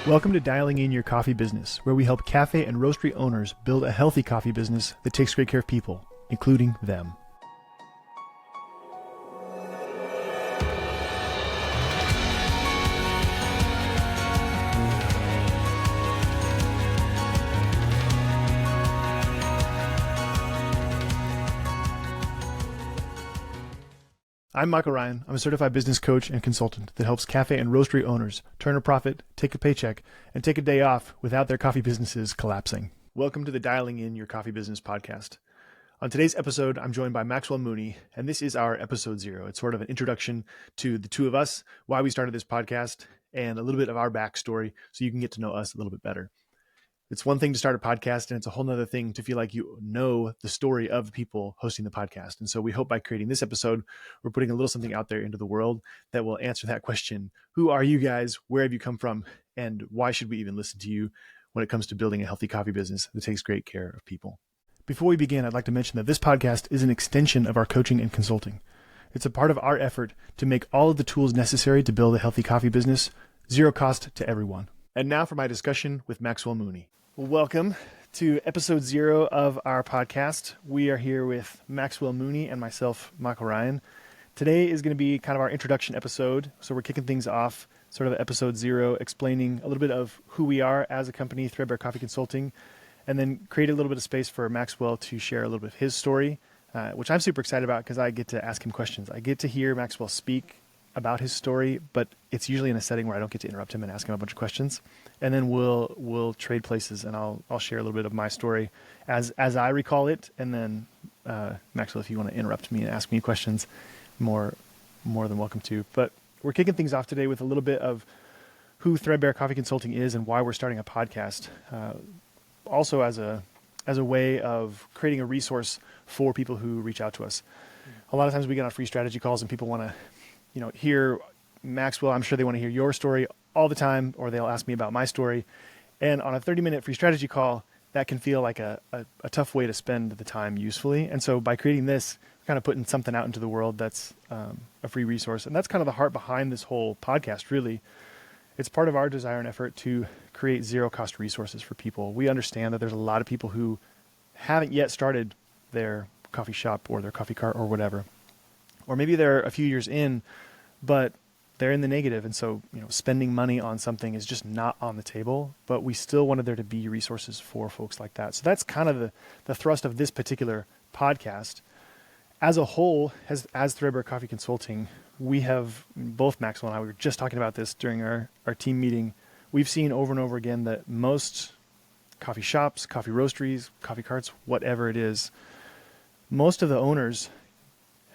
Welcome to Dialing In Your Coffee Business, where we help cafe and roastery owners build a healthy coffee business that takes great care of people, including them. I'm Michael Ryan. I'm a certified business coach and consultant that helps cafe and roastery owners turn a profit, take a paycheck, and take a day off without their coffee businesses collapsing. Welcome to the Dialing In Your Coffee Business podcast. On today's episode, I'm joined by Maxwell Mooney, and this is our episode 0. It's sort of an introduction to the two of us, why we started this podcast, and a little bit of our backstory so you can get to know us a little bit better. It's one thing to start a podcast, and it's a whole nother thing to feel like you know the story of the people hosting the podcast. And so we hope by creating this episode, we're putting a little something out there into the world that will answer that question. Who are you guys? Where have you come from? And why should we even listen to you when it comes to building a healthy coffee business that takes great care of people? Before we begin, I'd like to mention that this podcast is an extension of our coaching and consulting. It's a part of our effort to make all of the tools necessary to build a healthy coffee business, zero cost to everyone. And now for my discussion with Maxwell Mooney. Welcome to episode 0 of our podcast. We are here with Maxwell Mooney and myself, Michael Ryan. Today is going to be kind of our introduction episode. So we're kicking things off, sort of episode 0, explaining a little bit of who we are as a company, Threadbare Coffee Consulting, and then create a little bit of space for Maxwell to share a little bit of his story, which I'm super excited about because I get to ask him questions. I get to hear Maxwell speak about his story, but it's usually in a setting where I don't get to interrupt him and ask him a bunch of questions. And then we'll trade places, and I'll share a little bit of my story as I recall it. And then Maxwell, if you want to interrupt me and ask me questions, more than welcome to. But we're kicking things off today with a little bit of who Threadbare Coffee Consulting is and why we're starting a podcast. Also as a way of creating a resource for people who reach out to us. A lot of times we get on free strategy calls and people want to hear Maxwell. I'm sure they want to hear your story all the time, or they'll ask me about my story. And on a 30-minute free strategy call, that can feel like a tough way to spend the time usefully. And so by creating this, we're kind of putting something out into the world that's a free resource. And that's kind of the heart behind this whole podcast, really. It's part of our desire and effort to create zero-cost resources for people. We understand that there's a lot of people who haven't yet started their coffee shop or their coffee cart or whatever. Or maybe they're a few years in, but they're in the negative. And so, spending money on something is just not on the table, but we still wanted there to be resources for folks like that. So that's kind of the thrust of this particular podcast. As a whole, as Threadbare Coffee Consulting, we have, both Maxwell and I, we were just talking about this during our team meeting. We've seen over and over again that most coffee shops, coffee roasteries, coffee carts, whatever it is, most of the owners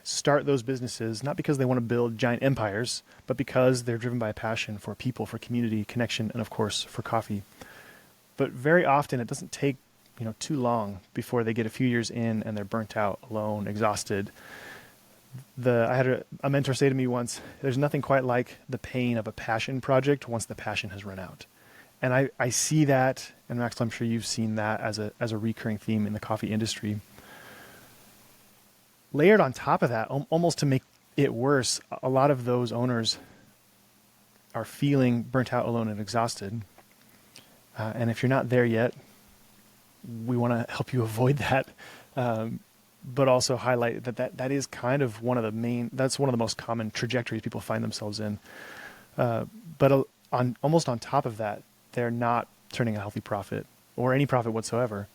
start those businesses not because they want to build giant empires, but because they're driven by a passion for people, for community, connection, and of course for coffee. But very often it doesn't take too long before they get a few years in and they're burnt out, alone, exhausted. I had a mentor say to me once, there's nothing quite like the pain of a passion project once the passion has run out. And I see that, and Max, I'm sure you've seen that as a recurring theme in the coffee industry. Layered on top of that, almost to make it worse, a lot of those owners are feeling burnt out, alone, and exhausted. And if you're not there yet, we want to help you avoid that, but also highlight that is kind of one of the most common trajectories people find themselves in. But almost on top of that, they're not turning a healthy profit or any profit whatsoever.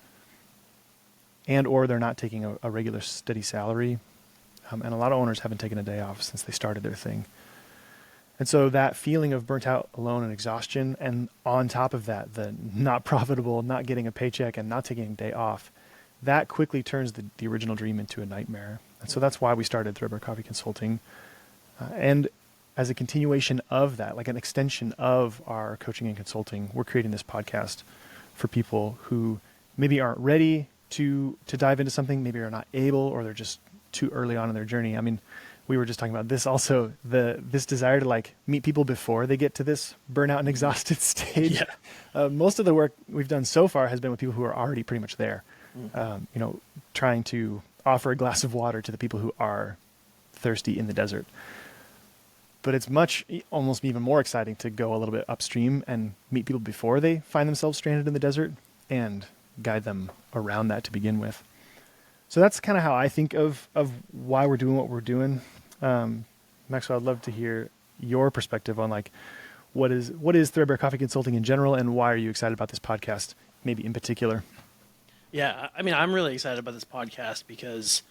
Or they're not taking a regular steady salary. And a lot of owners haven't taken a day off since they started their thing. And so that feeling of burnt out, alone, and exhaustion, and on top of that, the not profitable, not getting a paycheck, and not taking a day off, that quickly turns the original dream into a nightmare. And so that's why we started Threadbare Coffee Consulting. And as a continuation of that, like an extension of our coaching and consulting, we're creating this podcast for people who maybe aren't ready to dive into something, maybe are not able, or they're just too early on in their journey. I mean, we were just talking about this also, this desire to meet people before they get to this burnout and exhausted stage. Yeah. Most of the work we've done so far has been with people who are already pretty much there, trying to offer a glass of water to the people who are thirsty in the desert. but it's almost even more exciting to go a little bit upstream and meet people before they find themselves stranded in the desert and guide them around that to begin with. So that's kind of how I think of why we're doing what we're doing. Maxwell, I'd love to hear your perspective on like what is Threadbare Coffee Consulting in general, and why are you excited about this podcast, maybe in particular? Yeah, I mean, I'm really excited about this podcast because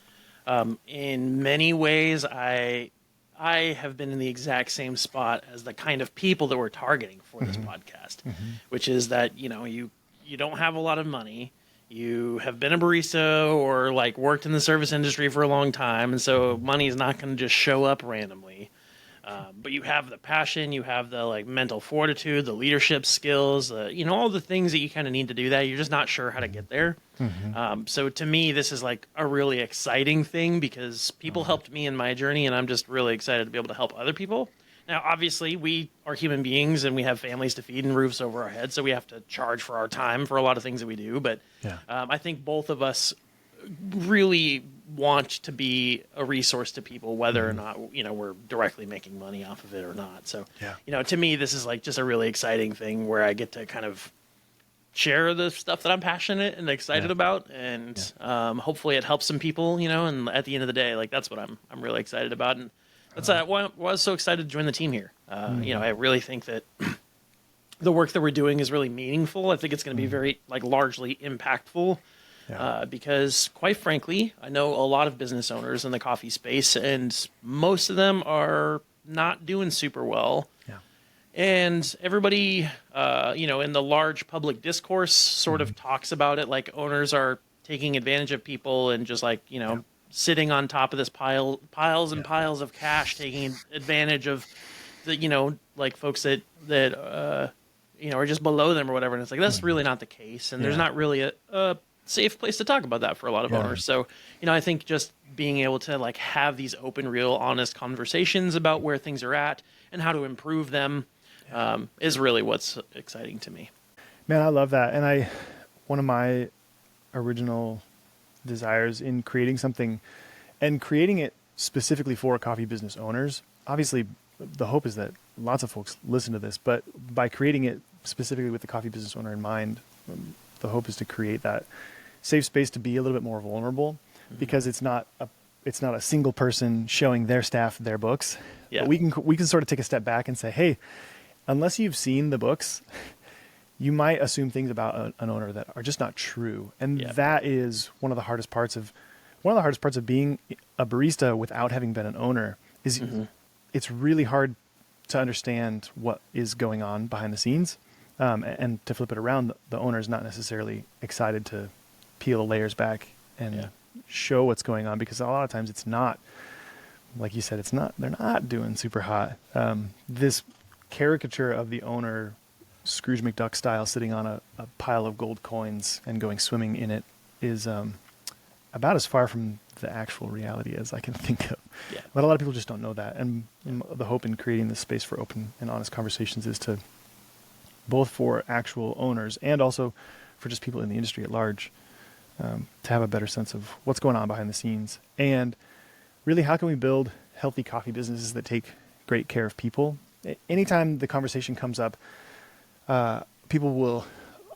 in many ways I have been in the exact same spot as the kind of people that we're targeting for this podcast, which is that, you don't have a lot of money. You have been a barista or like worked in the service industry for a long time, and so money is not going to just show up randomly. But you have the passion, you have the like mental fortitude, the leadership skills, all the things that you kind of need to do that. You're just not sure how to get there. So to me, this is like a really exciting thing because people helped me in my journey, and I'm just really excited to be able to help other people. Now, obviously, we are human beings and we have families to feed and roofs over our heads, so we have to charge for our time for a lot of things that we do. But I think both of us really want to be a resource to people, whether or not we're directly making money off of it or not. So, to me, this is like just a really exciting thing where I get to kind of share the stuff that I'm passionate and excited about, and hopefully it helps some people. And at the end of the day, like that's what I'm really excited about, and that's why I was so excited to join the team here. I really think that the work that we're doing is really meaningful. I think it's going to be very largely impactful. Because quite frankly, I know a lot of business owners in the coffee space, and most of them are not doing super well. And everybody, in the large public discourse sort of talks about it like owners are taking advantage of people and just sitting on top of this piles and piles of cash, taking advantage of the, folks that are just below them or whatever. And it's like, that's really not the case. And there's not really a safe place to talk about that for a lot of owners. So, I think just being able to have these open, real, honest conversations about where things are at and how to improve them is really what's exciting to me. Man, I love that. And one of my original desires in creating something and creating it specifically for coffee business owners, obviously the hope is that lots of folks listen to this, but by creating it specifically with the coffee business owner in mind, the hope is to create that safe space to be a little bit more vulnerable, because it's not a single person showing their staff their books. But we can sort of take a step back and say, hey, unless you've seen the books, you might assume things about an owner that are just not true. And that is one of the hardest parts of being a barista without having been an owner is it's really hard to understand what is going on behind the scenes. And to flip it around, the owner is not necessarily excited to peel the layers back and show what's going on, because a lot of times it's not, like you said, they're not doing super hot. This caricature of the owner, Scrooge McDuck style, sitting on a pile of gold coins and going swimming in it is about as far from the actual reality as I can think of. But a lot of people just don't know that. And the hope in creating this space for open and honest conversations is to, both for actual owners and also for just people in the industry at large, to have a better sense of what's going on behind the scenes. And really, how can we build healthy coffee businesses that take great care of people? Anytime the conversation comes up, people will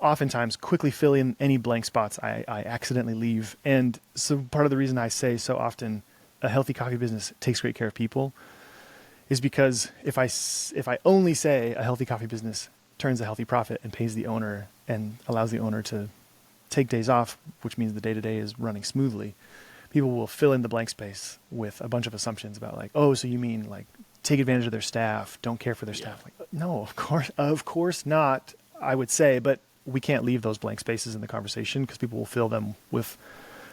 oftentimes quickly fill in any blank spots I accidentally leave. And so part of the reason I say so often a healthy coffee business takes great care of people is because if I only say a healthy coffee business turns a healthy profit and pays the owner and allows the owner to take days off, which means the day-to-day is running smoothly, people will fill in the blank space with a bunch of assumptions about so you mean take advantage of their staff, don't care for their staff. No, of course not, I would say, but we can't leave those blank spaces in the conversation because people will fill them with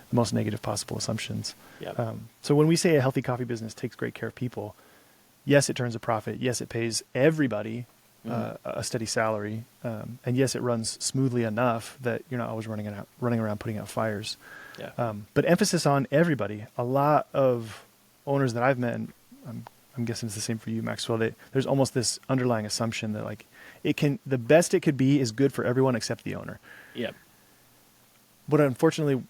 the most negative possible assumptions. So when we say a healthy coffee business takes great care of people, yes, it turns a profit. Yes, it pays everybody a steady salary. And yes, it runs smoothly enough that you're not always running around putting out fires. But emphasis on everybody. A lot of owners that I've met, and I'm guessing it's the same for you, Maxwell, there's almost this underlying assumption that the best it could be is good for everyone except the owner. But unfortunately,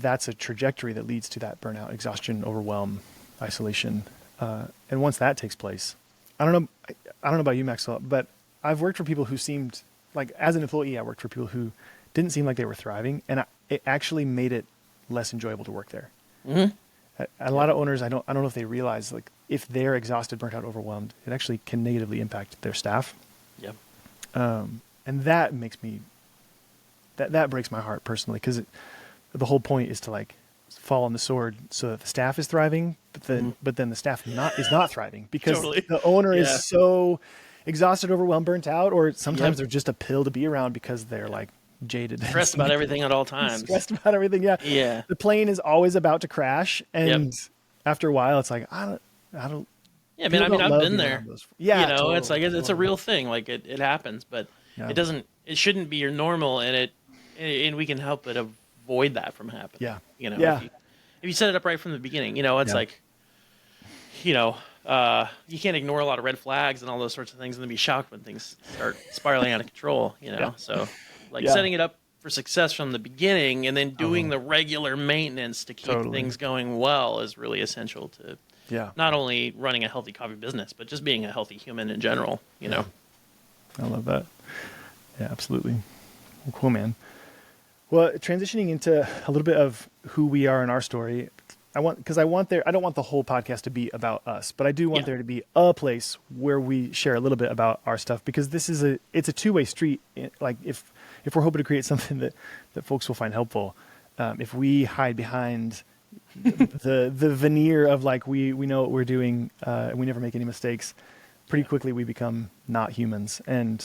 that's a trajectory that leads to that burnout, exhaustion, overwhelm, isolation. And once that takes place, I don't know. I don't know about you, Maxwell, but I've worked for people who seemed like, as an employee, I worked for people who didn't seem like they were thriving, and it actually made it less enjoyable to work there. Mm-hmm. A lot of owners, I don't know if they realize, like, if they're exhausted, burnt out, overwhelmed, it actually can negatively impact their staff. Yep. And that makes me, that breaks my heart personally, because the whole point is to like fall on the sword so that the staff is thriving, but then the staff is not thriving because Totally. the owner Yeah. is so exhausted, overwhelmed, burnt out, or sometimes they're just a pill to be around because they're like jaded, Stressed about everything at all times. stressed about everything. Yeah. Yeah. The plane is always about to crash, and after a while, it's like I don't. Yeah, People I've don't love been being there. around those. Yeah, you know, it's like totally, it's a real thing. Like it happens, but Yeah. it shouldn't be your normal, and we can help it avoid that from happening. Yeah. You know, Yeah. if you set it up right from the beginning, you know, it's like, you know, you can't ignore a lot of red flags and all those sorts of things, and then be shocked when things start spiraling out of control. You know, so like setting it up for success from the beginning, and then doing the regular maintenance to keep things going well is really essential to not only running a healthy coffee business, but just being a healthy human in general. You know, I love that. Yeah, absolutely. Well, cool, man. Well, transitioning into a little bit of who we are in our story, I don't want the whole podcast to be about us, but I do want there to be a place where we share a little bit about our stuff, because it's a two-way street. Like if we're hoping to create something that folks will find helpful, if we hide behind the veneer of like we know what we're doing, and we never make any mistakes, pretty quickly we become not humans. And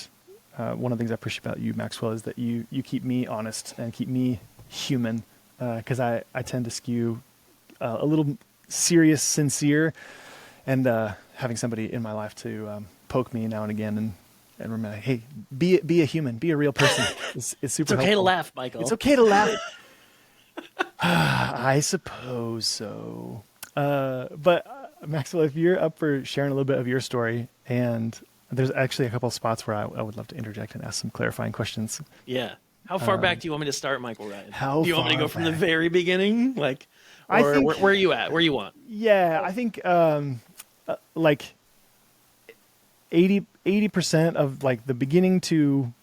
one of the things I appreciate about you, Maxwell, is that you keep me honest and keep me human, because I tend to skew a little serious, sincere, and having somebody in my life to poke me now and again and remember, hey, be a human, be a real person. It's super. it's okay helpful. to laugh, Michael. It's okay to laugh. I suppose so. But Maxwell, if you're up for sharing a little bit of your story, and there's actually a couple of spots where I would love to interject and ask some clarifying questions. Yeah. How far back do you want me to start, Michael Ryan? How do you want me to far go from the back? very beginning, like, or I think- where are you at? Where you want? Yeah, I think like 80% of like the beginning to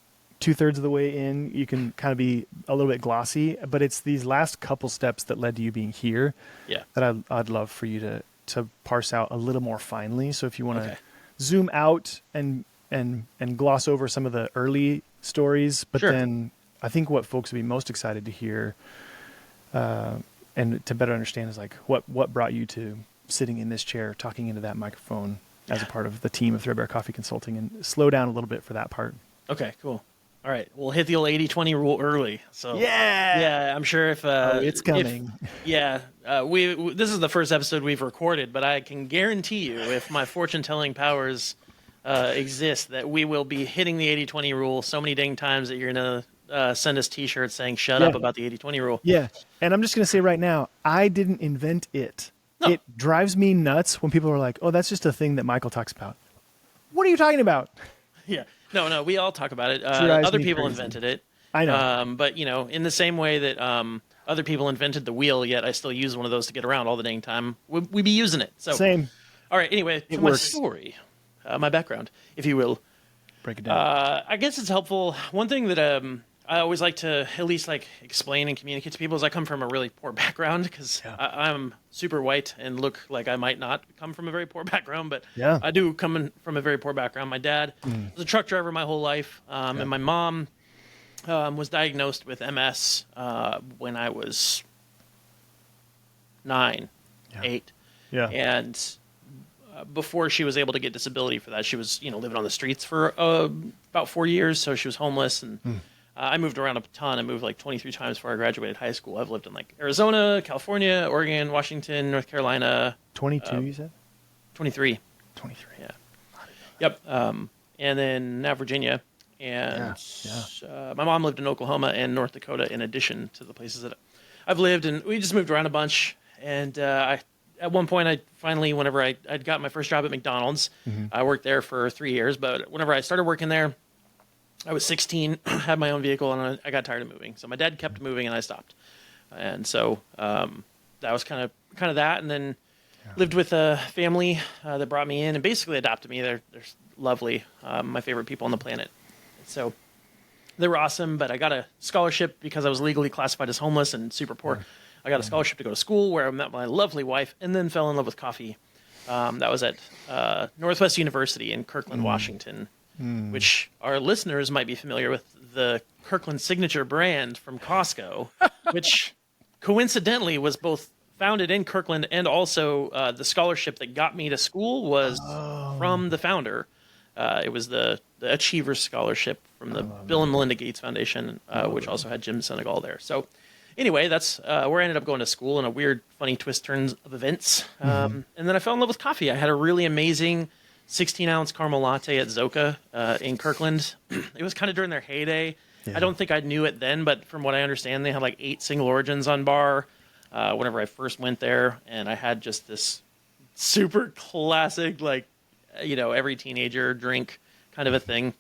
2/3 of the way in, you can kind of be a little bit glossy, but it's these last couple steps that led to you being here that I'd love for you to parse out a little more finely. So if you want to zoom out and gloss over some of the early stories, but then I think what folks would be most excited to hear and to better understand is like what brought you to sitting in this chair, talking into that microphone as a part of the team of Threadbare Coffee Consulting, and slow down a little bit for that part. Okay, cool. All right, we'll hit the old 80-20 rule early. So yeah, I'm sure if it's coming. This is the first episode we've recorded, but I can guarantee you, if my fortune telling powers exist, that we will be hitting the 80-20 rule so many dang times that you're gonna send us T-shirts saying "Shut up" about the 80-20 rule. Yeah, and I'm just gonna say right now, I didn't invent it. No. It drives me nuts when people are like, "Oh, that's just a thing that Michael talks about." What are you talking about? Yeah. No, we all talk about it. Other people invented it. I know. But, you know, in the same way that other people invented the wheel, yet I still use one of those to get around all the dang time, we'd be using it. So Same. All right, anyway, to my story, my background, if you will. Break it down. I guess it's helpful. One thing that I always like to at least like explain and communicate to people is I come from a really poor background, because I'm super white and look like I might not come from a very poor background, but I do come from a very poor background. My dad was a truck driver my whole life, and my mom was diagnosed with MS when I was 8. Yeah. And before she was able to get disability for that, she was living on the streets for about 4 years, so she was homeless. And I moved around a ton. I moved like 23 times before I graduated high school. I've lived in like Arizona, California, Oregon, Washington, North Carolina. 22, you said? 23. 23. Yeah. Yep. And then now Virginia. And my mom lived in Oklahoma and North Dakota in addition to the places that I've lived. And we just moved around a bunch. And at one point, I finally, whenever I'd got my first job at McDonald's, I worked there for 3 years. But whenever I started working there, I was 16, had my own vehicle, and I got tired of moving. So my dad kept moving, and I stopped. And so that was kind of that. And then lived with a family that brought me in and basically adopted me. They're lovely, my favorite people on the planet. So they were awesome, but I got a scholarship because I was legally classified as homeless and super poor. I got a scholarship to go to school where I met my lovely wife and then fell in love with coffee. That was at Northwest University in Kirkland, Washington, which our listeners might be familiar with the Kirkland signature brand from Costco, which coincidentally was both founded in Kirkland, and also the scholarship that got me to school was from the founder. It was the Achievers Scholarship from the Bill and Melinda Gates Foundation, which also had Jim Senegal there. So anyway, that's where I ended up going to school in a weird, funny twist turns of events. And then I fell in love with coffee. I had a really amazing 16-ounce caramel latte at Zoka in Kirkland. It was kind of during their heyday. Yeah. I don't think I knew it then, but from what I understand, they had like 8 single origins on bar whenever I first went there. And I had just this super classic, like, every teenager drink kind of a thing.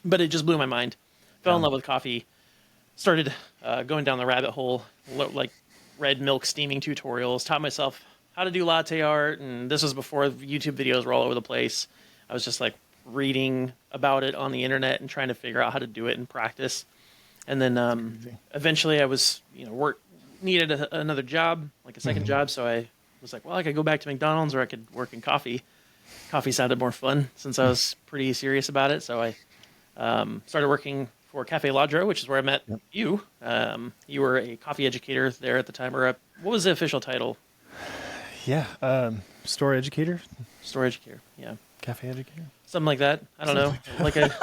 But it just blew my mind. Fell in love with coffee. Started going down the rabbit hole, like read milk steaming tutorials, taught myself how to do latte art. And this was before YouTube videos were all over the place. I was just like reading about it on the internet and trying to figure out how to do it in practice. And then eventually I was, needed another job, like a second job. So I was like, well, I could go back to McDonald's or I could work in coffee. Coffee sounded more fun since I was pretty serious about it. So I started working for Cafe Ladro, which is where I met you. You were a coffee educator there at the time, or what was the official title? Yeah, store educator. Store educator, yeah. Cafe educator. Something like that. I don't know. Like a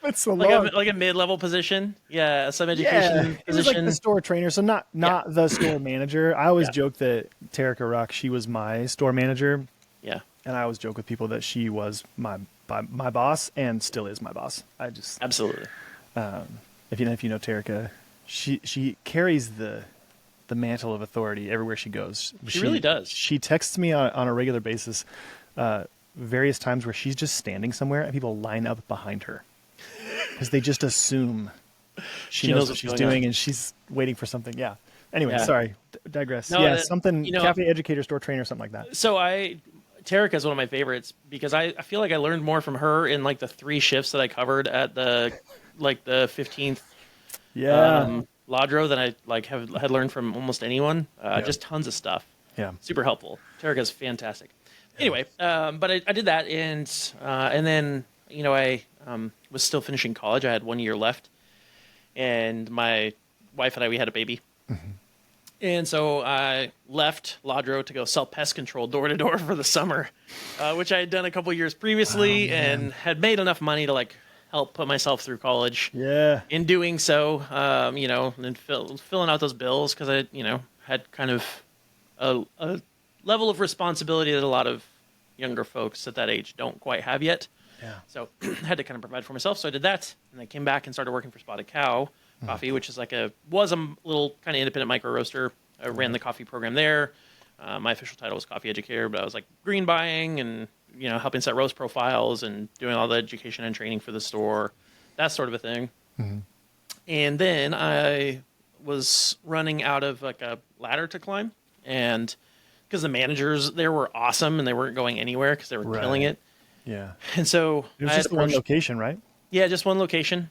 That's so like a mid-level position. Yeah, some education It was position. like the store trainer, so not the store manager. I always joke that Terica Rock, she was my store manager. Yeah. And I always joke with people that she was my boss and still is my boss. I just Absolutely. If you know Terica, she carries the mantle of authority everywhere she goes. She really does. She texts me on a regular basis, various times where she's just standing somewhere and people line up behind her because they just assume she knows what she's doing and she's waiting for something. Yeah. Anyway, sorry, digress. No, something cafe educator, store trainer, something like that. So Terica is one of my favorites because I feel like I learned more from her in like the 3 shifts that I covered at the 15th Ladro than I had learned from almost anyone. Just tons of stuff. Yeah, super helpful. Terica is fantastic. Anyway, but I did that, and then I was still finishing college. I had 1 year left, and my wife and we had a baby. And so I left Ladro to go sell pest control door to door for the summer, which I had done a couple years previously and had made enough money to help put myself through college. Yeah. In doing so, and filling out those bills because I, had kind of a level of responsibility that a lot of younger folks at that age don't quite have yet. Yeah. So I had to kind of provide for myself. So I did that, and I came back and started working for Spotted Cow Coffee, which is was a little kind of independent micro roaster. I ran the coffee program there. My official title was coffee educator, but I was green buying and helping set roast profiles and doing all the education and training for the store, that sort of a thing. And then I was running out of a ladder to climb, and because the managers there were awesome and they weren't going anywhere because they were killing it. Yeah. And so it was just one location, right? Yeah, just one location.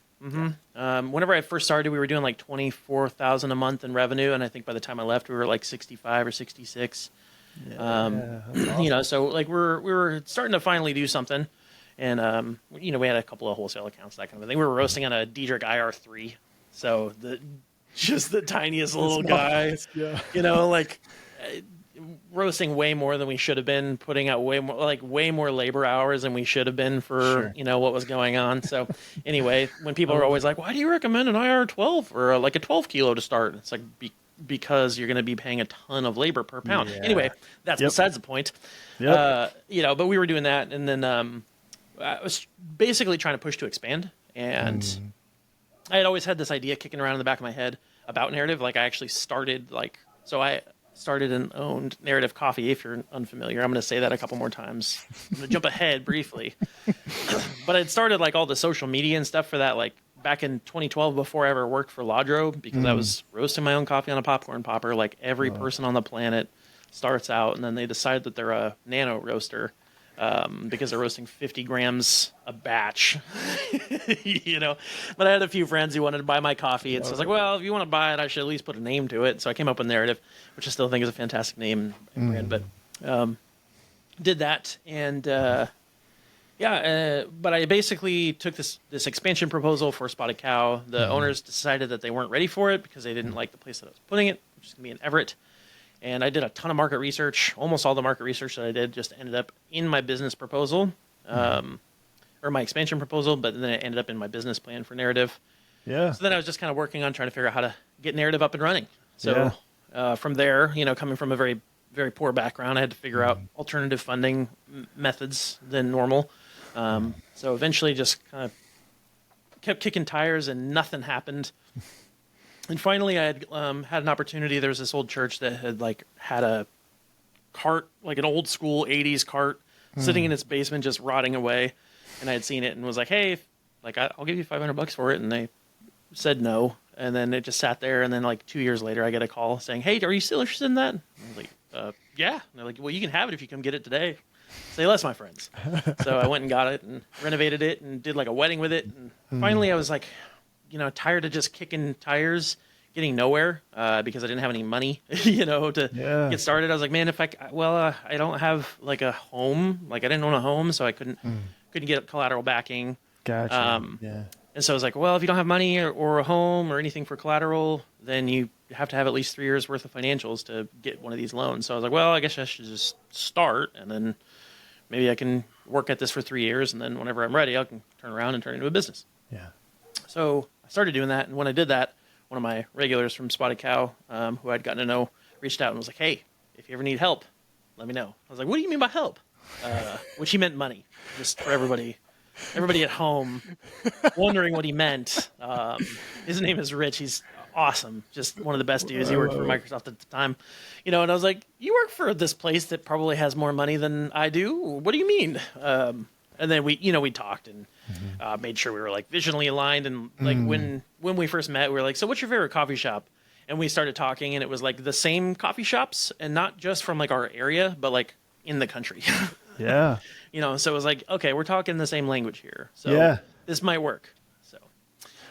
Whenever I first started, we were doing $24,000 a month in revenue, and I think by the time I left, we were 65 or 66. Awesome. So we were starting to finally do something, and we had a couple of wholesale accounts, that kind of thing. We were roasting on a Diedrich IR3, so just the tiniest little guy, roasting way more than we should have been, putting out way more labor hours than we should have been for what was going on. So anyway, when people are always like, why do you recommend an IR12 or a 12 kilo to start? It's because you're going to be paying a ton of labor per pound. Anyway, that's besides the point. But we were doing that, and then I was basically trying to push to expand, and I had always had this idea kicking around in the back of my head about narrative. I actually started I started and owned Narrative Coffee. If you're unfamiliar, I'm going to say that a couple more times. I'm going to jump ahead briefly. But I'd started all the social media and stuff for that back in 2012 before I ever worked for Ladro, because I was roasting my own coffee on a popcorn popper like every person on the planet. starts out, and then they decide that they're a nano roaster because they're roasting 50 grams a batch, you know. But I had a few friends who wanted to buy my coffee, and so I was like, well, if you want to buy it, I should at least put a name to it. So I came up with Narrative, which I still think is a fantastic name and brand, but did that, and but I basically took this expansion proposal for Spotted Cow. The owners decided that they weren't ready for it because they didn't like the place that I was putting it, which is going to be in Everett. And I did a ton of market research. Almost all the market research that I did just ended up in my business proposal, or my expansion proposal, but then it ended up in my business plan for Narrative. Yeah. So then I was just kind of working on trying to figure out how to get Narrative up and running. So from there, coming from a very, very poor background, I had to figure out alternative funding methods than normal. So eventually just kind of kept kicking tires and nothing happened. And finally I had had an opportunity. There was this old church that had a cart, like an old school 80s cart sitting in its basement, just rotting away. And I had seen it and was like, hey, I'll give you $500 for it. And they said no. And then it just sat there. And then 2 years later, I get a call saying, hey, are you still interested in that? And I was like, yeah. And they're like, well, you can have it if you come get it today. Say less, my friends. So I went and got it and renovated it and did a wedding with it. And finally I was tired of just kicking tires, getting nowhere, because I didn't have any money, to get started. I was like, man, I don't have a home. I didn't own a home, so I couldn't get collateral backing. Gotcha. And so I was like, well, if you don't have money or a home or anything for collateral, then you have to have at least 3 years worth of financials to get one of these loans. So I was like, well, I guess I should just start, and then maybe I can work at this for 3 years, and then whenever I'm ready, I can turn around and turn it into a business. Yeah. So I started doing that, and when I did that, one of my regulars from Spotted Cow, who I'd gotten to know, reached out and was like, hey, if you ever need help, let me know. I was like, what do you mean by help? Which he meant money, just for everybody at home wondering what he meant. His name is Rich. He's awesome. Just one of the best dudes. He worked for Microsoft at the time, and I was like, you work for this place that probably has more money than I do. What do you mean? And then we talked and made sure we were visually aligned. And when we first met, we were like, so what's your favorite coffee shop? And we started talking, and it was the same coffee shops, and not just from our area, but in the country. Yeah. So it was okay, we're talking the same language here. So this might work. So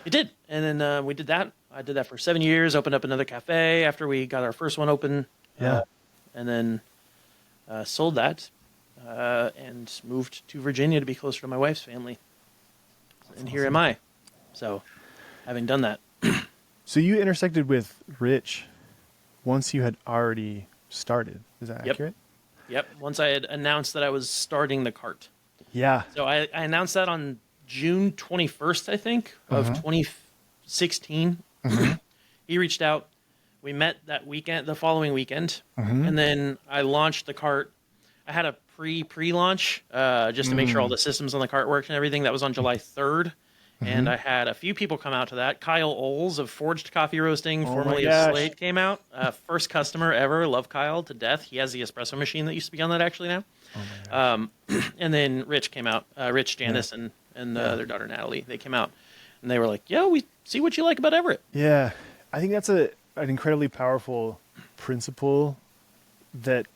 it did. And then we did that. I did that for 7 years, opened up another cafe after we got our first one open. Yeah. And then sold that and moved to Virginia to be closer to my wife's family. And here am I. So having done that. So you intersected with Rich once you had already started. Is that accurate? Yep. Once I had announced that I was starting the cart. Yeah. So I announced that on June 21st, I think, of 2016. He reached out. We met that weekend, the following weekend. And then I launched the cart. I had a pre-launch just to make sure all the systems on the cart worked and everything. That was on July 3rd. And I had a few people come out to that. Kyle Oles of Forged Coffee Roasting, formerly of Slate, came out. First customer ever. Love Kyle to death. He has the espresso machine that used to be on that actually now. And then Rich came out. Rich, Janice, and their daughter Natalie. They came out. And they were like, yeah, we see what you like about Everett. Yeah. I think that's an incredibly powerful principle that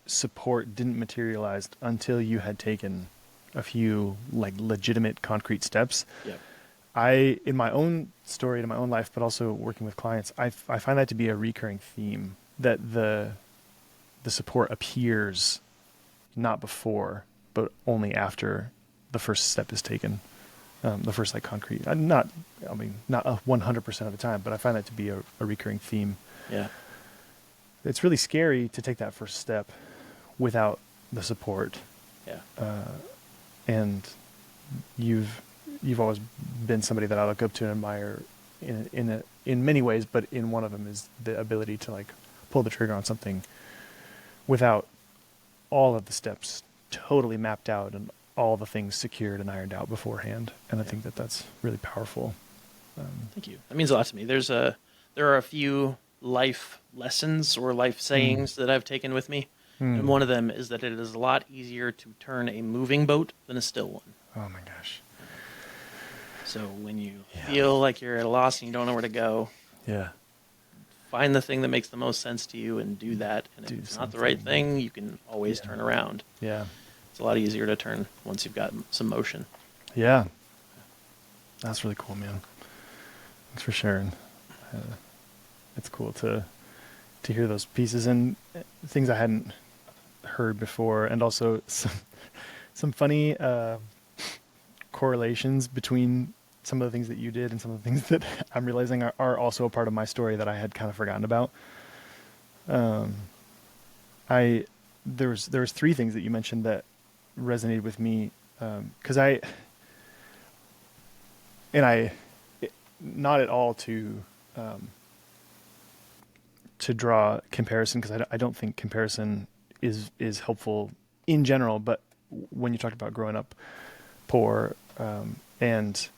support didn't materialize until you had taken a few legitimate concrete steps. Yep. In my own story, in my own life, but also working with clients, I find that to be a recurring theme, that the support appears not before, but only after the first step is taken. The first concrete, not 100% of the time, but I find that to be a recurring theme. Yeah. It's really scary to take that first step without the support. Yeah. And you've always been somebody that I look up to and admire in many ways, but in one of them is the ability to pull the trigger on something without all of the steps totally mapped out and all the things secured and ironed out beforehand. And I think that's really powerful. Thank you. That means a lot to me. There are a few life lessons or life sayings that I've taken with me. And one of them is that it is a lot easier to turn a moving boat than a still one. Oh my gosh. So when you feel like you're at a loss and you don't know where to go, find the thing that makes the most sense to you and do that. And if Do it's not the right something. thing, you can always turn around. Yeah. It's a lot easier to turn once you've got some motion. Yeah. That's really cool, man. Thanks for sharing. It's cool to hear those pieces and things I hadn't heard before, and also some funny correlations between some of the things that you did and some of the things that I'm realizing are also a part of my story that I had kind of forgotten about. There was three things that you mentioned that resonated with me, because not at all to draw comparison, because I don't think comparison is helpful in general. But when you talked about growing up poor, and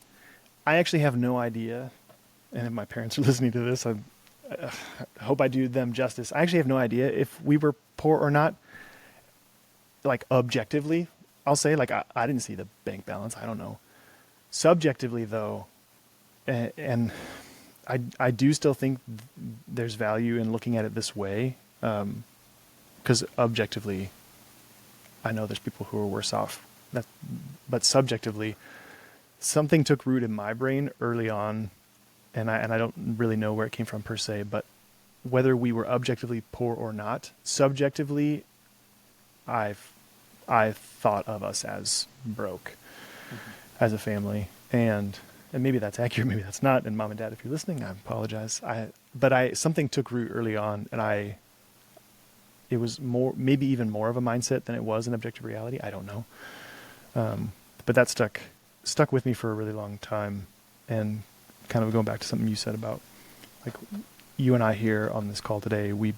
I actually have no idea, and if my parents are listening to this, I hope I do them justice. I actually have no idea if we were poor or not. Like objectively, I'll say, like I didn't see the bank balance. I don't know. Subjectively, though, and I do still think there's value in looking at it this way, because objectively, I know there's people who are worse off. But subjectively, something took root in my brain early on, and I don't really know where it came from per se, but whether we were objectively poor or not, subjectively, I thought of us as broke as a family, and maybe that's accurate, maybe that's not. And mom and dad, if you're listening, I apologize. But something took root early on, and it was maybe even more of a mindset than it was an objective reality. I don't know, but that stuck with me for a really long time, and kind of going back to something you said about, like, you and I here on this call today, we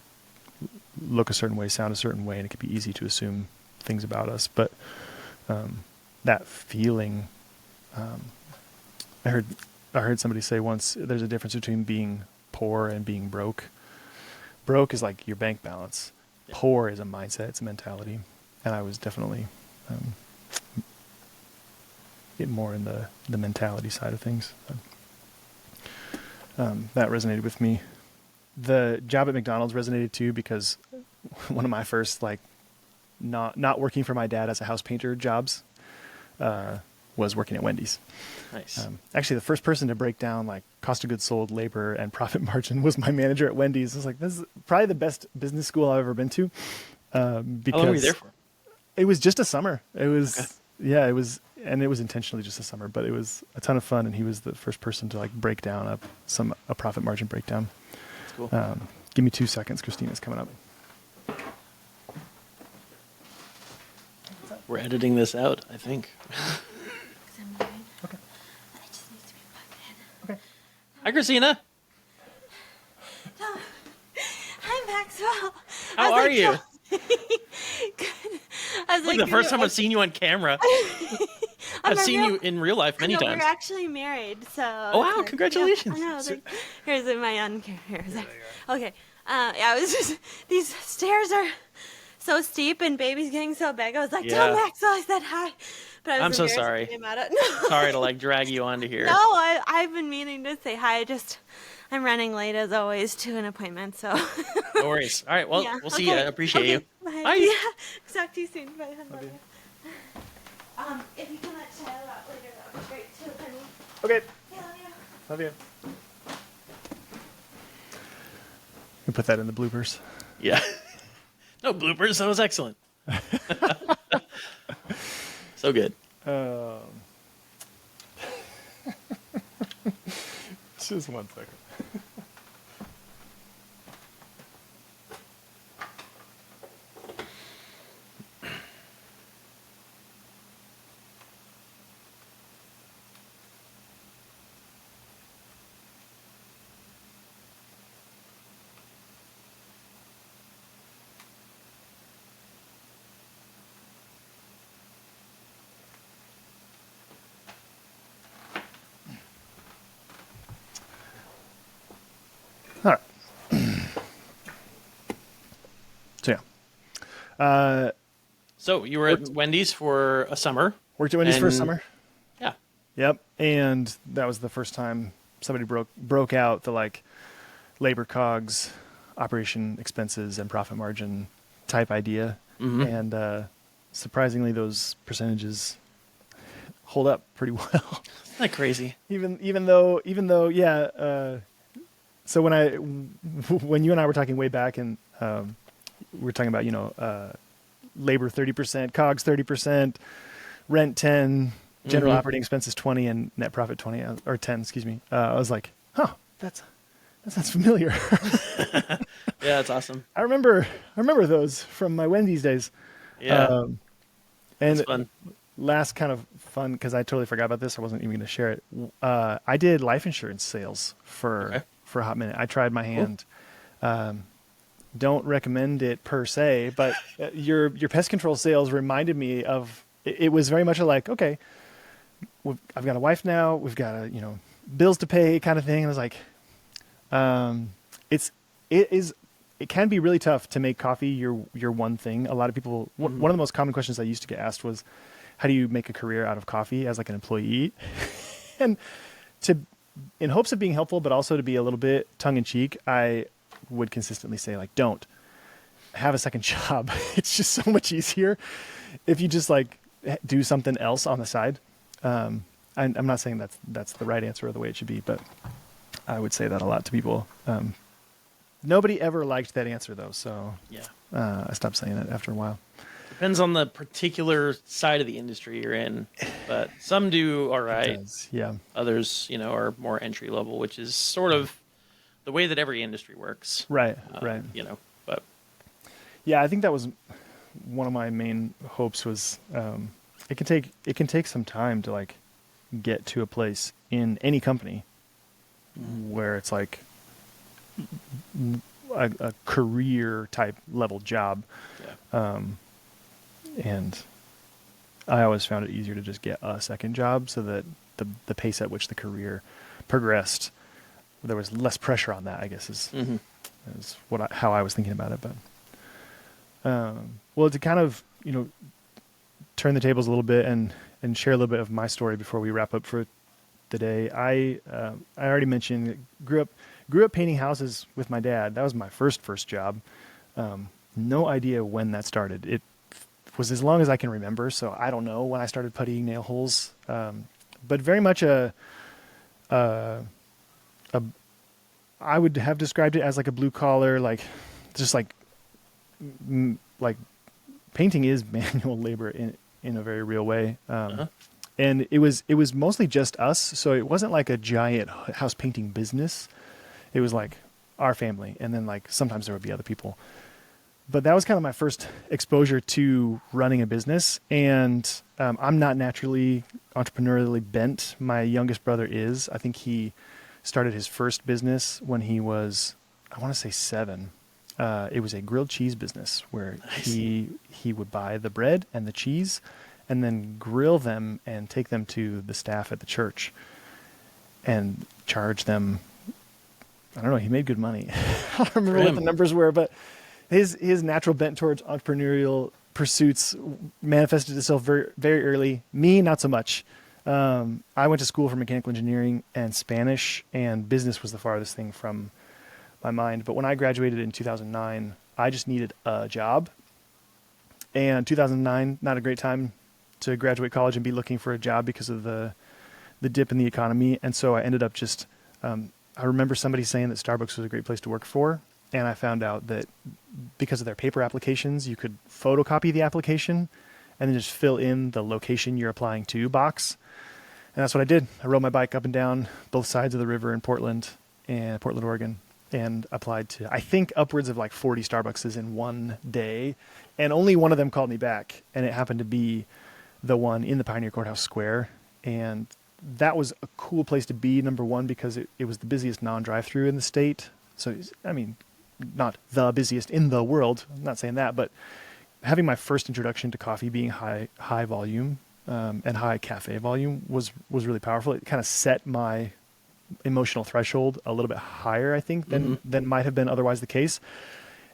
look a certain way, sound a certain way, and it could be easy to assume things about us. But that feeling, I heard somebody say once, there's a difference between being poor and being broke. Broke is like your bank balance. Yeah. Poor is a mindset, it's a mentality. And I was definitely more in the mentality side of things. That resonated with me. The job at McDonald's resonated too, because one of my first, like, not working for my dad as a house painter jobs was working at Wendy's. Nice. Actually, the first person to break down, like, cost of goods sold, labor, and profit margin was my manager at Wendy's. I was like, this is probably the best business school I've ever been to. Because how long were you there for? It was just a summer. It was, okay. Yeah, it was, and it was intentionally just a summer, but it was a ton of fun. And he was the first person to, like, break down a profit margin breakdown. That's cool. Give me 2 seconds. Christina's coming up. We're editing this out, I think. Okay. I just need to be plugged in. Okay. Hi, Christina. Oh, hi, Maxwell. How are you? Good. I was Like the first time I've seen you on camera. I've seen you in real life many times. We're actually married, so. Oh, wow, congratulations. Yeah, I know. Here's my camera. Okay. Yeah, it was just, these stairs are so steep and baby's getting so big. I was like, tell Maxwell I said hi. But I was I'm so sorry. No. Sorry to, like, drag you onto here. No, I've been meaning to say hi. I'm running late as always to an appointment, so. No worries. All right, well, Yeah. we'll see you. I appreciate you. Bye. Bye. Yeah. Talk to you soon. Bye. Love you. If you can let Tyler out later, that would be great too, honey. Okay. Yeah, love you. Love you. You put that in the bloopers. Yeah. No bloopers. That was excellent. So good. Just 1 second. All right. So yeah, So you were at Wendy's for a summer. worked at Wendy's for a summer. Yeah. Yep, and that was the first time somebody broke out the, like, labor cogs, operation expenses, and profit margin type idea. And surprisingly, those percentages hold up pretty well. Isn't that crazy? even though, yeah. So when you and I were talking way back, and we were talking about labor 30%, cogs 30%, rent 10, general operating expenses 20, and net profit 20 or 10. Excuse me. I was like, huh, that sounds familiar. Yeah, that's awesome. I remember those from my Wendy's days. Yeah, And that's fun. last kind of fun, because I totally forgot about this. I wasn't even going to share it. I did life insurance sales for a hot minute. I tried my hand. Don't recommend it per se, but your pest control sales reminded me of. It was very much like, okay, I've got a wife now. We've got bills to pay, kind of thing. And I was like, it can be really tough to make coffee your one thing. A lot of people, one of the most common questions I used to get asked was, how do you make a career out of coffee as like an employee? And in hopes of being helpful, but also to be a little bit tongue in cheek, I would consistently say, like, don't have a second job. It's just so much easier if you just like do something else on the side. I'm not saying that's the right answer or the way it should be, but I would say that a lot to people. Nobody ever liked that answer though, so Yeah. I stopped saying it after a while. Depends on the particular side of the industry you're in, but some do all right. It does, yeah. Others, are more entry level, which is sort of the way that every industry works. Right. But Yeah, I think that was one of my main hopes was it can take some time to like get to a place in any company where it's like a career type level job. yeah. And I always found it easier to just get a second job so that the pace at which the career progressed, there was less pressure on that, I guess is how I was thinking about it. But well, to kind of turn the tables a little bit and share a little bit of my story before we wrap up for the day. I already mentioned grew up painting houses with my dad. That was my first job. No idea when that started. It was as long as I can remember, so I don't know when I started puttying nail holes. But very much I would have described it as like a blue collar, like just like painting is manual labor in a very real way. And it was mostly just us, so it wasn't like a giant house painting business. It was like our family, and then like sometimes there would be other people. But that was kind of my first exposure to running a business, and I'm not naturally entrepreneurially bent. My youngest brother is. I think he started his first business when he was, I want to say 7. It was a grilled cheese business where he would buy the bread and the cheese and then grill them and take them to the staff at the church and charge them. I don't know. He made good money. I don't remember what the numbers were, but his natural bent towards entrepreneurial pursuits manifested itself very, very early. Me, not so much. I went to school for mechanical engineering and Spanish, and business was the farthest thing from my mind. But when I graduated in 2009, I just needed a job. And 2009, not a great time to graduate college and be looking for a job because of the dip in the economy. And so I ended up just, I remember somebody saying that Starbucks was a great place to work for. And I found out that because of their paper applications, you could photocopy the application and then just fill in the location you're applying to box. And that's what I did. I rode my bike up and down both sides of the river in Portland, Oregon, and applied to, I think, upwards of like 40 Starbuckses in one day. And only one of them called me back. And it happened to be the one in the Pioneer Courthouse Square. And that was a cool place to be, number one, because it was the busiest non-drive-through in the state. So, I mean, not the busiest in the world. I'm not saying that, but having my first introduction to coffee being high volume and high cafe volume was really powerful. It kind of set my emotional threshold a little bit higher, I think, than might have been otherwise the case.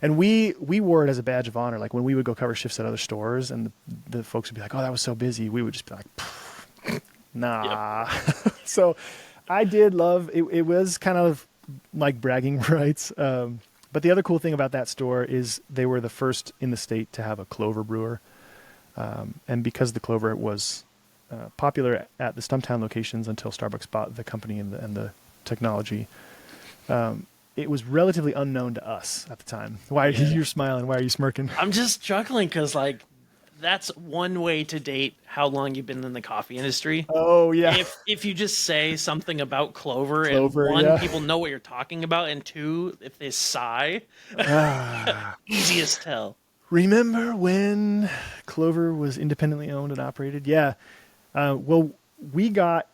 And we wore it as a badge of honor. Like when we would go cover shifts at other stores and the folks would be like, "Oh, that was so busy," we would just be like, "Nah." Yep. So I did love it. It was kind of like bragging rights. But the other cool thing about that store is they were the first in the state to have a Clover brewer. And because the Clover was popular at the Stumptown locations until Starbucks bought the company and the technology, it was relatively unknown to us at the time. Why you're smiling? Why are you smirking? I'm just chuckling because like that's one way to date how long you've been in the coffee industry. Oh yeah. If you just say something about Clover, and Clover, one, yeah. people know what you're talking about, and two, if they sigh, easiest tell. Remember when Clover was independently owned and operated? Yeah. Well, we got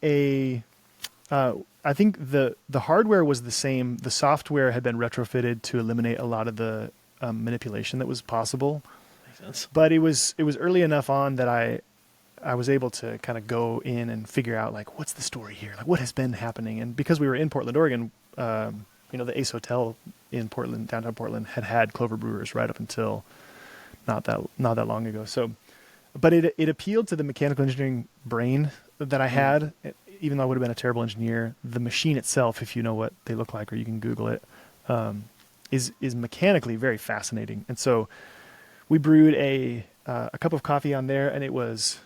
I think the hardware was the same. The software had been retrofitted to eliminate a lot of the manipulation that was possible. Makes sense. But it was early enough on that I was able to kind of go in and figure out like what's the story here, like what has been happening. And because we were in Portland, Oregon, the Ace Hotel in Portland, downtown Portland, had Clover brewers right up until not that long ago. So, but it appealed to the mechanical engineering brain that I had, even though I would have been a terrible engineer. The machine itself, if you know what they look like, or you can Google it, is mechanically very fascinating. And so we brewed a cup of coffee on there, and it was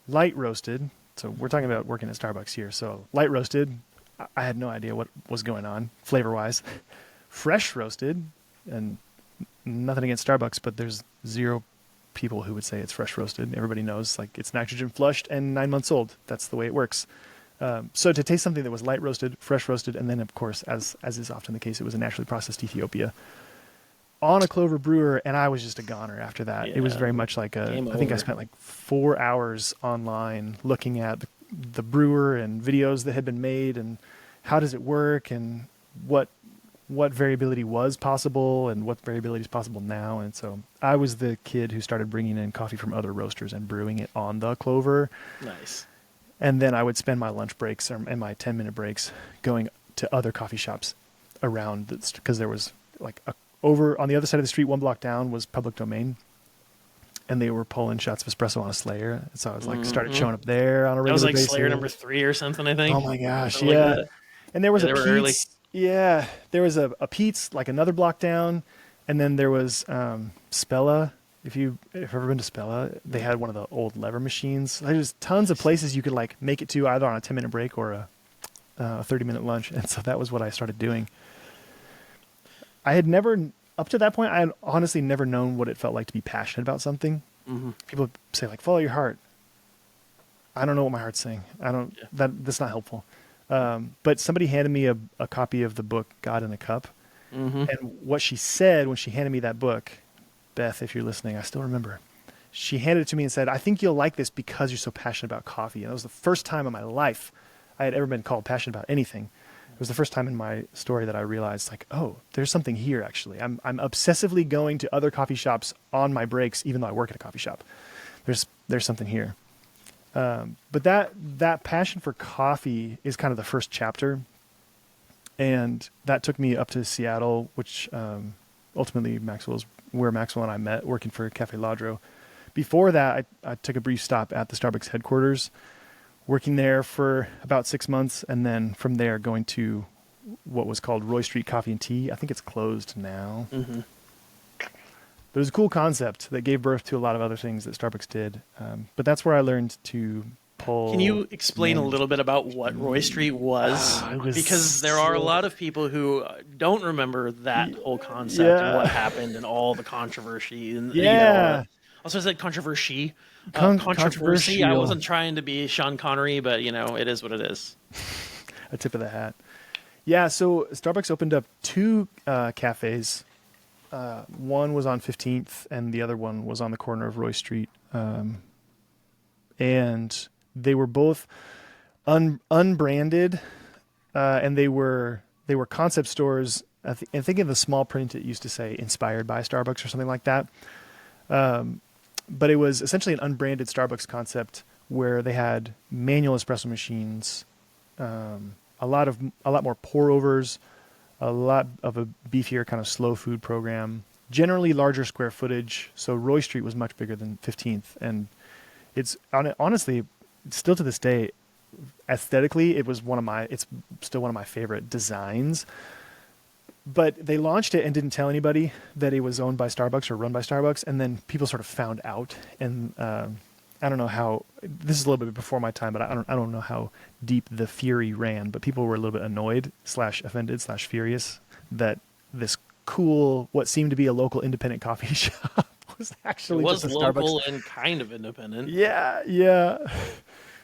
light roasted. So we're talking about working at Starbucks here. So light roasted, I had no idea what was going on flavor wise. Fresh roasted, and nothing against Starbucks, but there's zero people who would say it's fresh roasted. Everybody knows like it's nitrogen flushed and 9 months old. That's the way it works. So to taste something that was light roasted, fresh roasted, and then of course, as is often the case, it was a naturally processed Ethiopia on a Clover brewer, and I was just a goner after that. Yeah. It was very much like I think I over. spent like 4 hours online looking at the brewer and videos that had been made and how does it work and what variability was possible and what variability is possible now. And so I was the kid who started bringing in coffee from other roasters and brewing it on the Clover. Nice. And then I would spend my lunch breaks and my 10-minute breaks going to other coffee shops around, because there was like over on the other side of the street, 1 block down, was public domain, and they were pulling shots of espresso on a Slayer. So I was like, started showing up there on a regular basis. That was like Slayer number 3 or something, I think. Oh my gosh, Something yeah. like that. And there was Yeah, a they were early. Pete's. Yeah, there was a Pete's like another block down, and then there was Spella. If you've ever been to Spella, they had one of the old lever machines. There's tons of places you could like make it to either on a 10-minute break or a 30-minute lunch, and so that was what I started doing. I had never, up to that point, I had honestly never known what it felt like to be passionate about something. Mm-hmm. People say like, follow your heart. I don't know what my heart's saying. That's not helpful. But somebody handed me a copy of the book God in a Cup. Mm-hmm. And what she said when she handed me that book, Beth, if you're listening, I still remember. She handed it to me and said, I think you'll like this because you're so passionate about coffee. And it was the first time in my life I had ever been called passionate about anything. It was the first time in my story that I realized, like, oh, there's something here, actually. I'm obsessively going to other coffee shops on my breaks, even though I work at a coffee shop. There's something here. But that passion for coffee is kind of the first chapter. And that took me up to Seattle, which ultimately where Maxwell and I met, working for Cafe Ladro. Before that, I took a brief stop at the Starbucks headquarters, working there for about 6 months, and then from there going to what was called Roy Street Coffee and Tea. I think it's closed now. Mm-hmm. But it was a cool concept that gave birth to a lot of other things that Starbucks did. But that's where I learned to pull. Can you explain a little bit about what Roy Street was? Because there are a lot of people who don't remember that whole concept and what happened and all the controversy. And, also, I said controversy. Controversy. I wasn't trying to be Sean Connery, but, it is what it is. A tip of the hat. Yeah, so Starbucks opened up 2 cafes. One was on 15th, and the other one was on the corner of Roy Street. And they were both unbranded, and they were concept stores. I think in the small print it used to say "inspired by Starbucks" or something like that. But it was essentially an unbranded Starbucks concept where they had manual espresso machines, a lot more pour overs, a lot of a beefier kind of slow food program, generally larger square footage. So Roy Street was much bigger than 15th, and it's honestly, still to this day, aesthetically, it's still one of my favorite designs. But they launched it and didn't tell anybody that it was owned by Starbucks or run by Starbucks. And then people sort of found out. And I don't know how, this is a little bit before my time, but I don't know how deep the fury ran. But people were a little bit annoyed / offended / furious that this cool, what seemed to be a local independent coffee shop was actually just a local Starbucks. and kind of independent. Yeah.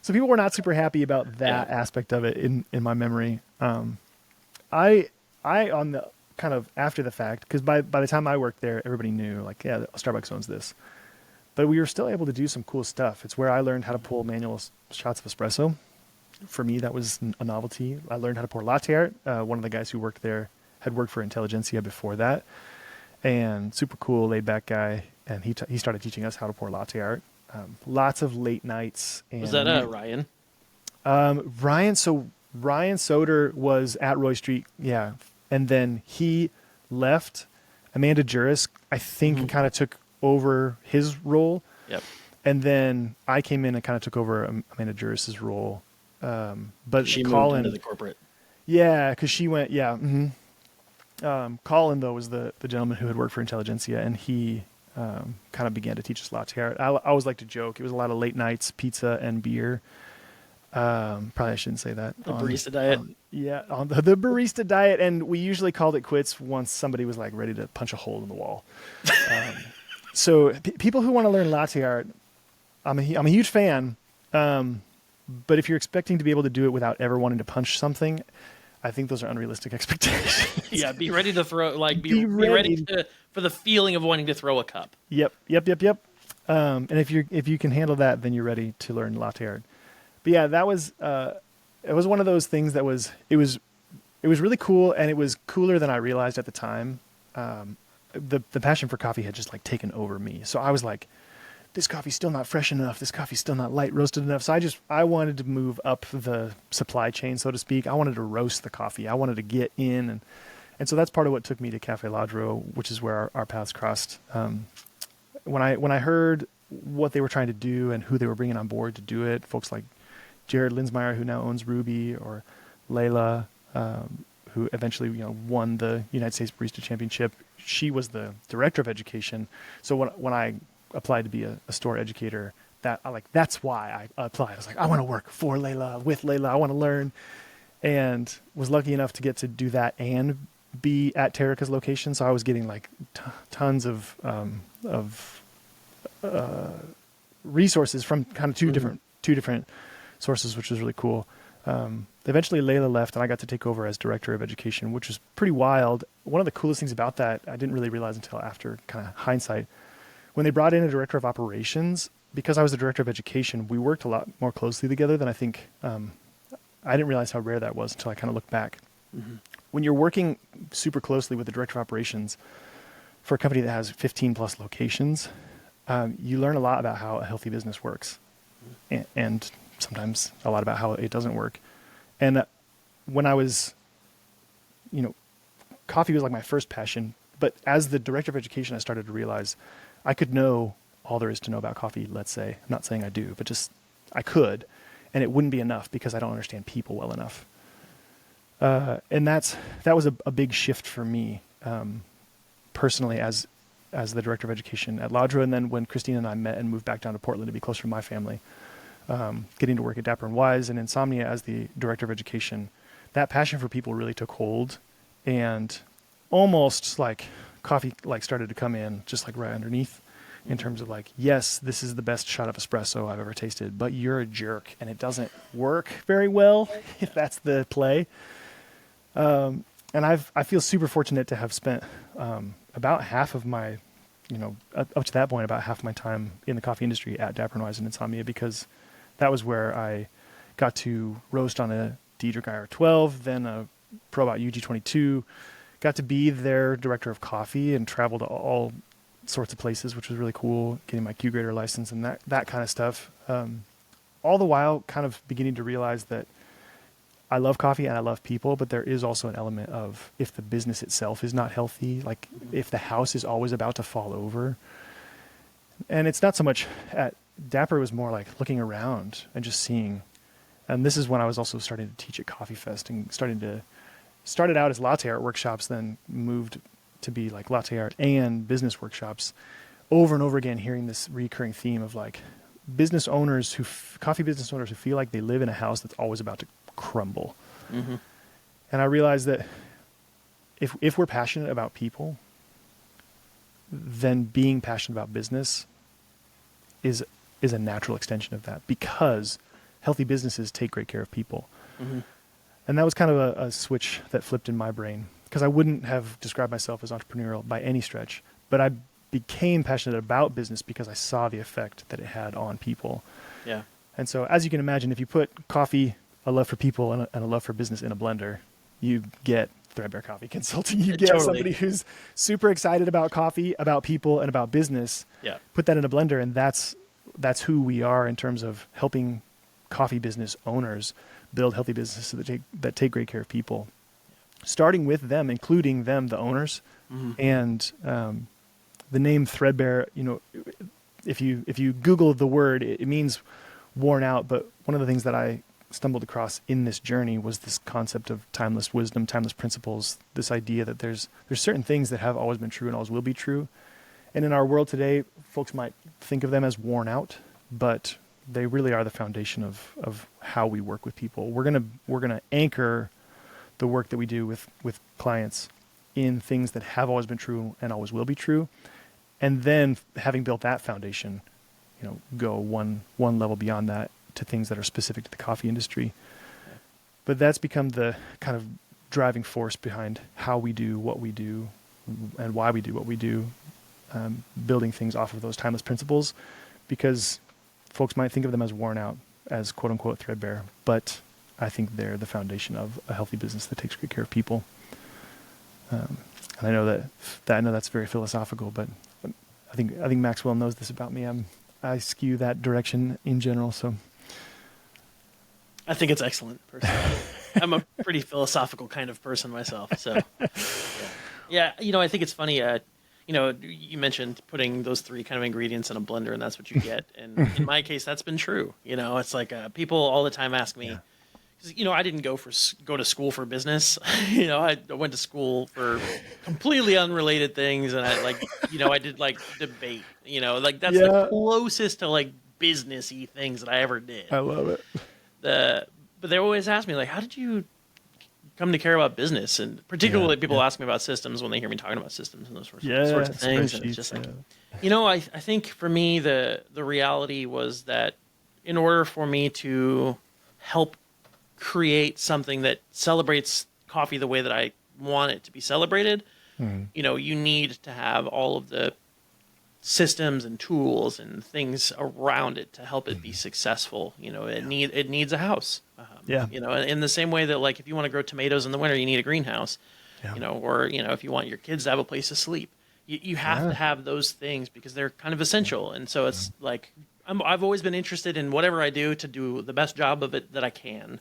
So people were not super happy about that aspect of it in my memory. I on the kind of after the fact, because by the time I worked there, everybody knew, like, yeah, Starbucks owns this. But we were still able to do some cool stuff. It's where I learned how to pull manual shots of espresso. For me, that was a novelty. I learned how to pour latte art. One of the guys who worked there had worked for Intelligentsia before that, and super cool, laid back guy. And he started teaching us how to pour latte art. Lots of late nights. And Was that Ryan? Ryan? So Ryan Soder was at Roy Street, yeah, and then he left. Amanda Juris, I think, kind of took over his role. Yep. And then I came in and kind of took over Amanda Juris's role. But She Colin, moved into the corporate. yeah, because she went, yeah. Mm-hmm. Colin, though, was the gentleman who had worked for Intelligentsia, and he kind of began to teach us latte art. I always like to joke. It was a lot of late nights, pizza, and beer. Probably I shouldn't say that. The barista diet. On the barista diet, and we usually called it quits once somebody was like ready to punch a hole in the wall. So people who want to learn latte art, I'm a huge fan. But if you're expecting to be able to do it without ever wanting to punch something, I think those are unrealistic expectations. Yeah, be ready to throw, like, be ready for the feeling of wanting to throw a cup. Yep. And if you can handle that, then you're ready to learn latte art. But yeah, that was it was one of those things that was really cool, and it was cooler than I realized at the time. The passion for coffee had just like taken over me. So I was like, this coffee's still not fresh enough. This coffee's still not light roasted enough. So I wanted to move up the supply chain, so to speak. I wanted to roast the coffee. I wanted to get in, and so that's part of what took me to Cafe Ladro, which is where our paths crossed. When I heard what they were trying to do and who they were bringing on board to do it, folks like Jared Linsmeyer, who now owns Ruby, or Layla, who eventually won the United States Barista Championship. She was the director of education. So when I applied to be a store educator, that's why I applied. I was like, I want to work for Layla, with Layla. I want to learn, and was lucky enough to get to do that and be at Terrica's location. So I was getting like tons of resources from kind of two different sources, which was really cool. Eventually Layla left and I got to take over as director of education, which was pretty wild. One of the coolest things about that, I didn't really realize until after kind of hindsight, when they brought in a director of operations, because I was the director of education, we worked a lot more closely together than I think. I didn't realize how rare that was until I kind of looked back. Mm-hmm. When you're working super closely with the director of operations for a company that has 15 plus locations, you learn a lot about how a healthy business works, and sometimes a lot about how it doesn't work. And when I was, coffee was like my first passion, but as the director of education, I started to realize I could know all there is to know about coffee, let's say. I'm not saying I do, but just I could, and it wouldn't be enough because I don't understand people well enough. And that was a big shift for me, personally, as the director of education at Ladra. And then when Christine and I met and moved back down to Portland to be closer to my family, getting to work at Dapper and Wise and Insomnia as the director of education, that passion for people really took hold, and almost like coffee started to come in just like right underneath, in terms of like, yes, this is the best shot of espresso I've ever tasted, but you're a jerk and it doesn't work very well if that's the play. And I feel super fortunate to have spent about half of my, up to that point, about half my time in the coffee industry at Dapper and Wise and Insomnia, because that was where I got to roast on a Diedrich IR12, then a ProBot UG22, got to be their director of coffee and travel to all sorts of places, which was really cool, getting my Q grader license and that kind of stuff. All the while kind of beginning to realize that I love coffee and I love people, but there is also an element of, if the business itself is not healthy, like if the house is always about to fall over. And it's not so much at Dapper, it was more like looking around and just seeing And this is when I was also starting to teach at Coffee Fest and started out as latte art workshops, then moved to be like latte art and business workshops, over and over again, hearing this recurring theme of like coffee business owners who feel like they live in a house that's always about to crumble. Mm-hmm. And I realized that if we're passionate about people, then being passionate about business is a natural extension of that, because healthy businesses take great care of people. Mm-hmm. And that was kind of a switch that flipped in my brain, because I wouldn't have described myself as entrepreneurial by any stretch, but I became passionate about business because I saw the effect that it had on people. Yeah. And so, as you can imagine, if you put coffee, a love for people, and a love for business in a blender, you get Threadbare Coffee Consulting. You get Totally. somebody who's super excited about coffee, about people, and about business. Yeah. Put that in a blender, and that's who we are in terms of helping coffee business owners build healthy businesses that take great care of people, starting with them, including them, the owners. Mm-hmm. And the name Threadbare, if you Google the word, it means worn out. But one of the things that I stumbled across in this journey was this concept of timeless wisdom, timeless principles, this idea that there's certain things that have always been true and always will be true. And in our world today, folks might think of them as worn out, but they really are the foundation of how we work with people. We're gonna anchor the work that we do with clients in things that have always been true and always will be true. And then, having built that foundation, go one level beyond that to things that are specific to the coffee industry. But that's become the kind of driving force behind how we do what we do and why we do what we do, building things off of those timeless principles, because folks might think of them as worn out, as quote unquote threadbare, but I think they're the foundation of a healthy business that takes good care of people. And I know that's very philosophical, but I think Maxwell knows this about me. I skew that direction in general. So I think it's excellent, personally. I'm a pretty philosophical kind of person myself. So yeah, I think it's funny. You mentioned putting those three kind of ingredients in a blender, and that's what you get. And in my case, that's been true. It's like people all the time ask me, because I didn't go to school for business. I went to school for completely unrelated things, and I did like debate. That's the closest to like businessy things that I ever did. I love it. But they always ask me, like, how did you come to care about business? And particularly people ask me about systems when they hear me talking about systems and those sorts of things. And it's just like, I think for me, the reality was that in order for me to help create something that celebrates coffee the way that I want it to be celebrated, you need to have all of the systems and tools and things around it to help it be successful. It needs a house. In the same way that, like, if you want to grow tomatoes in the winter, you need a greenhouse. Or if you want your kids to have a place to sleep, you have to have those things because they're kind of essential. And so it's like I've always been interested in whatever I do to do the best job of it that I can.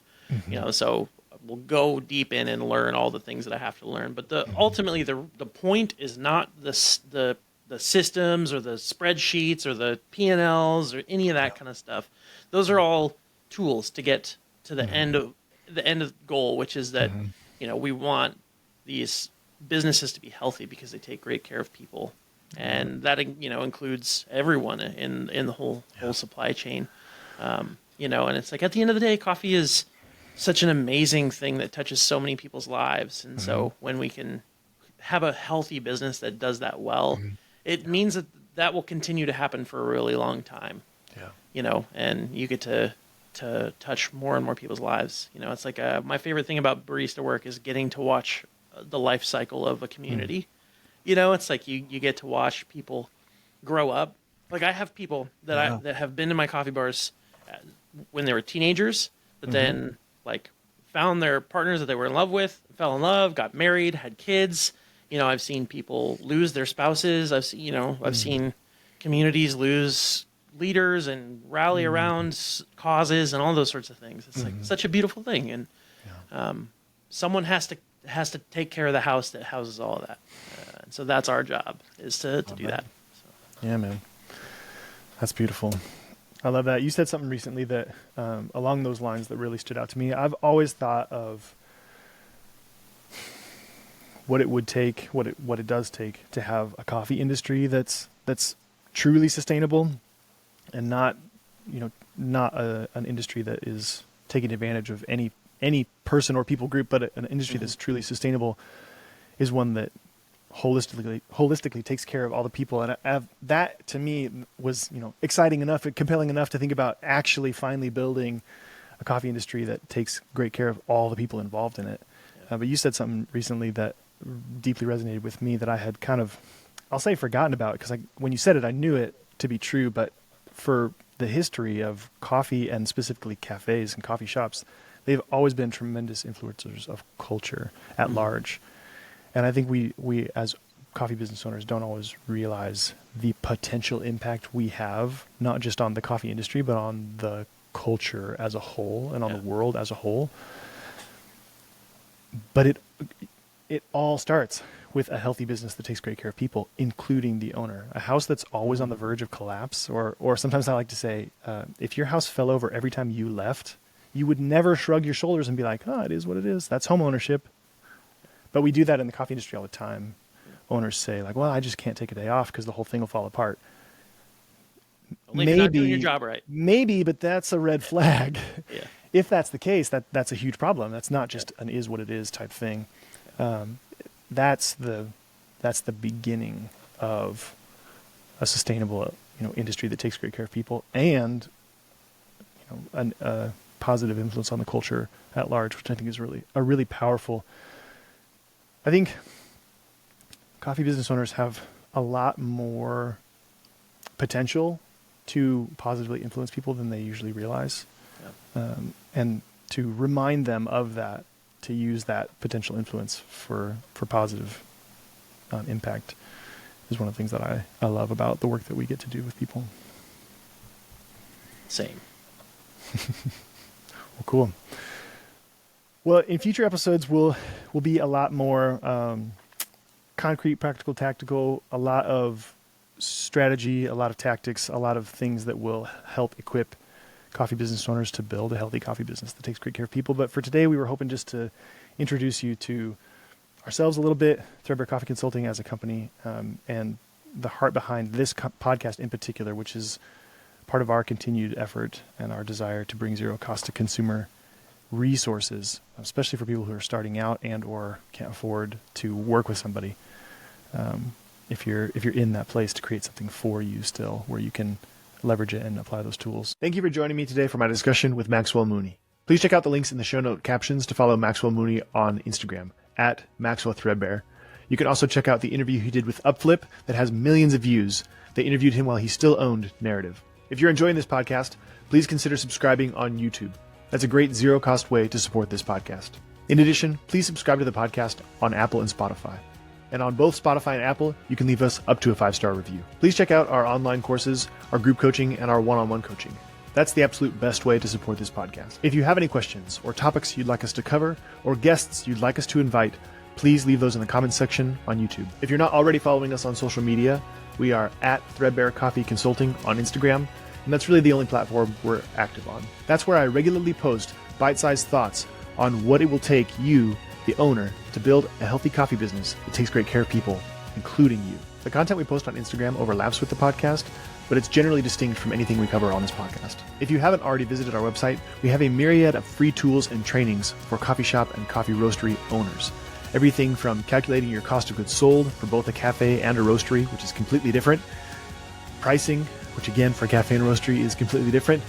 So we'll go deep in and learn all the things that I have to learn. But ultimately the point is not the systems or the spreadsheets or the P&Ls or any of that kind of stuff. Those are all tools to get to the end of the goal, which is that we want these businesses to be healthy because they take great care of people, and that includes everyone in the whole supply chain. And it's like, at the end of the day, coffee is such an amazing thing that touches so many people's lives, and so when we can have a healthy business that does that well, it means that will continue to happen for a really long time. And you get to touch more and more people's lives. It's like my favorite thing about barista work is getting to watch the life cycle of a community. It's like you get to watch people grow up. Like, I have people that have been to my coffee bars when they were teenagers, that then like found their partners that they were in love with, fell in love, got married, had kids. I've seen people lose their spouses. I've seen communities lose leaders and rally around causes and all those sorts of things. It's like such a beautiful thing, and someone has to take care of the house that houses all of that. And so that's our job, is to do that. So. Yeah, man, that's beautiful. I love that. You said something recently that along those lines that really stood out to me. I've always thought of what it would take, what it does take to have a coffee industry that's truly sustainable and not an industry that is taking advantage of any person or people group, but an industry that's truly sustainable is one that holistically takes care of all the people. And that to me was, exciting enough and compelling enough to think about actually finally building a coffee industry that takes great care of all the people involved in it. But you said something recently that deeply resonated with me that I had kind of, I'll say, forgotten about, because when you said it, I knew it to be true. But for the history of coffee and specifically cafes and coffee shops, they've always been tremendous influencers of culture at large. And I think we as coffee business owners don't always realize the potential impact we have, not just on the coffee industry, but on the culture as a whole and on the world as a whole. But it all starts with a healthy business that takes great care of people, including the owner. A house that's always on the verge of collapse, or sometimes I like to say, if your house fell over every time you left, you would never shrug your shoulders and be like, oh, it is what it is. That's home ownership. But we do that in the coffee industry all the time. Owners say, like, well, I just can't take a day off because the whole thing will fall apart. Only if you're not doing your job right. Maybe, but that's a red flag. Yeah. If that's the case, that's a huge problem. That's not just an is what it is type thing. That's the beginning of a sustainable, industry that takes great care of people and, a positive influence on the culture at large, which I think is really powerful. I think coffee business owners have a lot more potential to positively influence people than they usually realize. Yeah. And to remind them of that, to use that potential influence for positive impact is one of the things that I love about the work that we get to do with people. Same. Well, cool. Well, in future episodes, we'll be a lot more concrete, practical, tactical, a lot of strategy, a lot of tactics, a lot of things that will help equip coffee business owners to build a healthy coffee business that takes great care of people. But for today, we were hoping just to introduce you to ourselves a little bit, Threadbare Coffee Consulting as a company, and the heart behind this podcast in particular, which is part of our continued effort and our desire to bring zero cost to consumer resources, especially for people who are starting out and or can't afford to work with somebody. If you're in that place, to create something for you still, where you can leverage it and apply those tools. Thank you for joining me today for my discussion with Maxwell Mooney. Please check out the links in the show note captions to follow Maxwell Mooney on Instagram at Maxwell Threadbare. You can also check out the interview he did with Upflip that has millions of views. They interviewed him while he still owned Narrative. If you're enjoying this podcast, please consider subscribing on YouTube. That's a great zero-cost way to support this podcast. In addition, please subscribe to the podcast on Apple and Spotify. And on both Spotify and Apple, you can leave us up to a 5-star review. Please check out our online courses, our group coaching, and our one-on-one coaching. That's the absolute best way to support this podcast. If you have any questions or topics you'd like us to cover or guests you'd like us to invite, please leave those in the comments section on YouTube. If you're not already following us on social media, we are at Threadbare Coffee Consulting on Instagram, and that's really the only platform we're active on. That's where I regularly post bite-sized thoughts on what it will take you, the owner, to build a healthy coffee business that takes great care of people, including you. The content we post on Instagram overlaps with the podcast, but it's generally distinct from anything we cover on this podcast. If you haven't already visited our website, we have a myriad of free tools and trainings for coffee shop and coffee roastery owners. Everything from calculating your cost of goods sold for both a cafe and a roastery, which is completely different, pricing, which again for a cafe and roastery is completely different,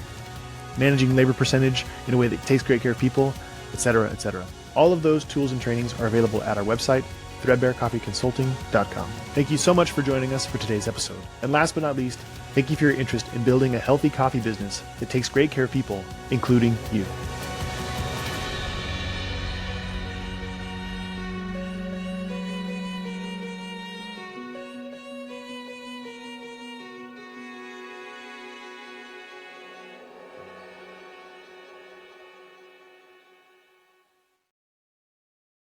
managing labor percentage in a way that takes great care of people, etc., etc. All of those tools and trainings are available at our website, threadbarecoffeeconsulting.com. Thank you so much for joining us for today's episode. And last but not least, thank you for your interest in building a healthy coffee business that takes great care of people, including you.